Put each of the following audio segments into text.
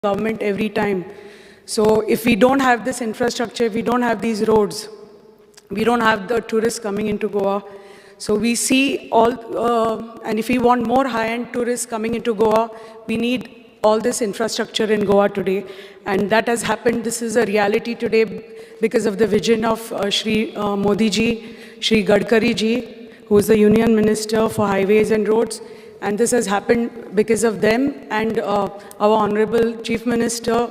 government every time. So if we don't have this infrastructure, if we don't have these roads, we don't have the tourists coming into Goa. So we see all, and if we want more high-end tourists coming into Goa, we need all this infrastructure in Goa today. And that has happened. This is a reality today because of the vision of Shri Modi ji, Shri Gadkari ji, who is the Union Minister for Highways and Roads. And this has happened because of them and our Honorable Chief Minister,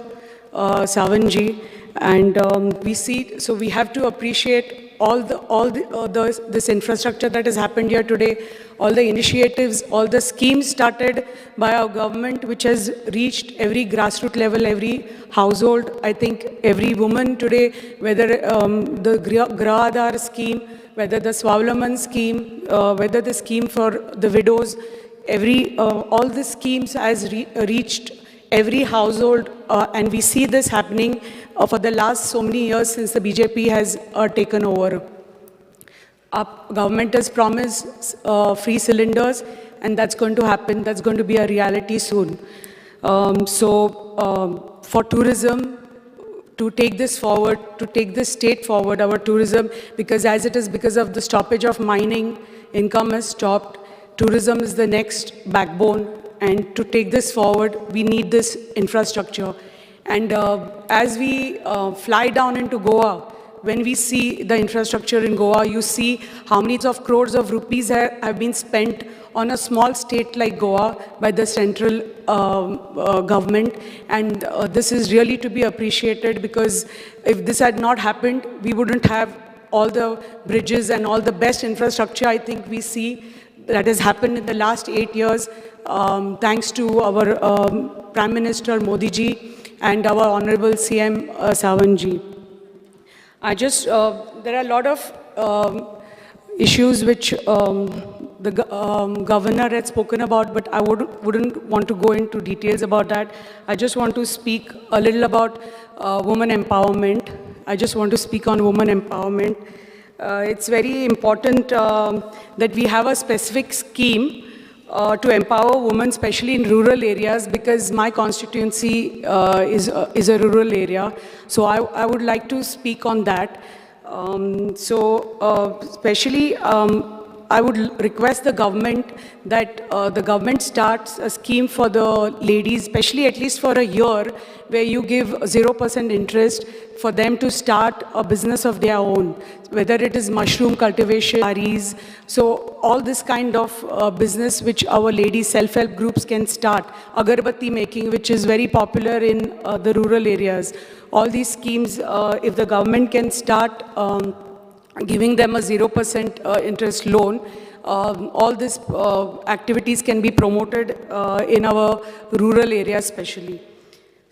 Sawant ji. And we see, so we have to appreciate this infrastructure that has happened here today, all the initiatives, all the schemes started by our government, which has reached every grassroots level, every household. I think every woman today, whether the Grah Aadhar scheme, whether the Swavlamban scheme, whether the scheme for the widows, all the schemes has reached every household, and we see this happening for the last so many years since the BJP has taken over. Our government has promised free cylinders, and that's going to happen. That's going to be a reality soon. For tourism, to take this forward, to take this state forward, our tourism, because as it is because of the stoppage of mining, income has stopped. Tourism is the next backbone. And to take this forward, we need this infrastructure. And as we fly down into Goa, when we see the infrastructure in Goa, you see how many of crores of rupees have been spent on a small state like Goa by the central government. And this is really to be appreciated, because if this had not happened, we wouldn't have all the bridges and all the best infrastructure I think we see that has happened in the last 8 years. Thanks to our Prime Minister Modi ji and our Honorable CM Sawant ji. There are a lot of issues which the governor had spoken about, but I wouldn't want to go into details about that. I just want to speak a little about women empowerment. I just want to speak on women empowerment. It's very important that we have a specific scheme to empower women, especially in rural areas, because my constituency is a rural area. So I would like to speak on that. Especially, I would request the government that the government starts a scheme for the ladies, especially at least for a year, where you give 0% interest for them to start a business of their own, whether it is mushroom cultivation, sarees. So all this kind of business which our ladies self-help groups can start, agarbatti making, which is very popular in the rural areas. All these schemes, if the government can start giving them a 0% interest loan, all these activities can be promoted in our rural areas especially.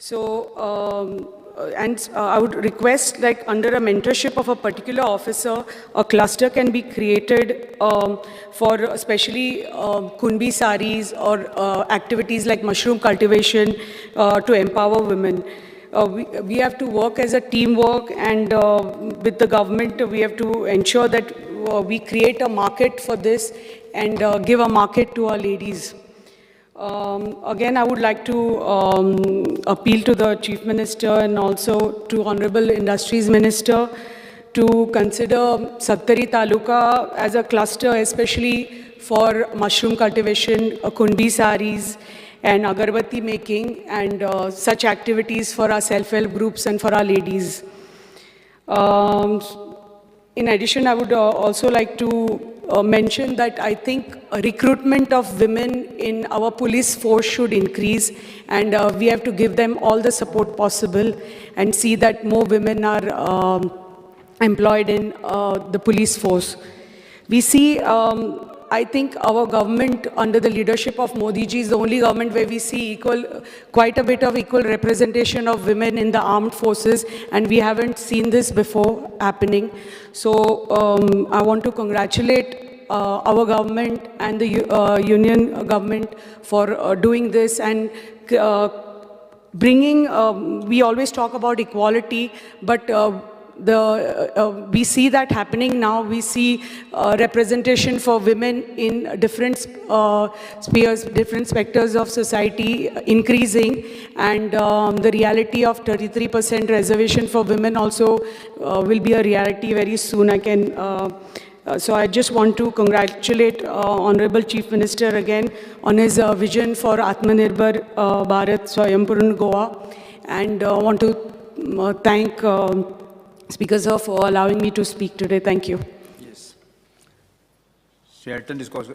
So, I would request, like under a mentorship of a particular officer, a cluster can be created for especially kunbi saris or activities like mushroom cultivation to empower women. We have to work as a teamwork, and with the government, we have to ensure that we create a market for this and give a market to our ladies. Again, I would like to appeal to the Chief Minister and also to Honorable Industries Minister to consider Sattari Taluka as a cluster, especially for mushroom cultivation, kunbi saris, and agarbatti making, and such activities for our self-help groups and for our ladies. In addition, I would also like to mention that I think recruitment of women in our police force should increase, and we have to give them all the support possible and see that more women are employed in the police force. We see, I think our government under the leadership of Modi ji is the only government where we see quite a bit of equal representation of women in the armed forces, and we haven't seen this before happening. So I want to congratulate our government and the union government for doing this and bringing, we always talk about equality, but we see that happening now. We see representation for women in different spheres, different sectors of society increasing, and the reality of 33% reservation for women also will be a reality very soon. So I just want to congratulate Honorable Chief Minister again on his vision for Atmanirbhar Bharat Swayambhur Goa, and want to thank Speaker Sir for allowing me to speak today. Thank you. Yes. Shelton discourse.